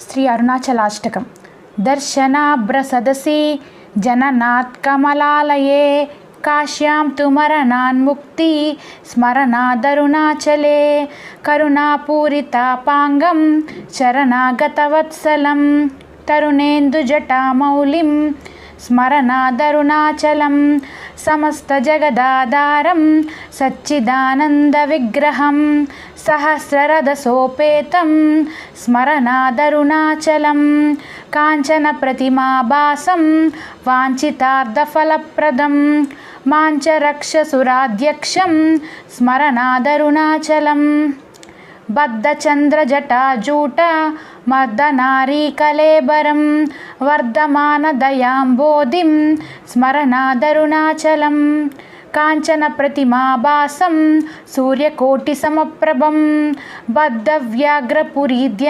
Shri అరుణాచలాష్టకం. దర్శనాభ్రసదసి జననాత్ కమలాలయే కాశ్యాం తు మరణాన్ముక్తి స్మరణాదరుణాచలే కరుణాపూరితాపాంగం శరణాగతవత్సలం తరుణేందుజటామౌళిం స్మరణాదరుణాచలం సమస్తజగదాధారం సచ్చిదానందవిగ్రహం సహస్రరథసోపేతం స్మరణాదరుణాచలం కాంచనప్రతిమాభాసం వాంఛితార్థఫలప్రదం మాంచరక్షసురాధ్యక్షం స్మరణాదరుణాచలం బద్ధచంద్రజటాజూట మర్దనారీకలేబరం వర్ధమానదయాంబోధిం స్మరణాదరుణాచలం కాంచనప్రతిమాభాసం సూర్యకోటిసమప్రభం బద్ధవ్యాఘ్రపురీధ్య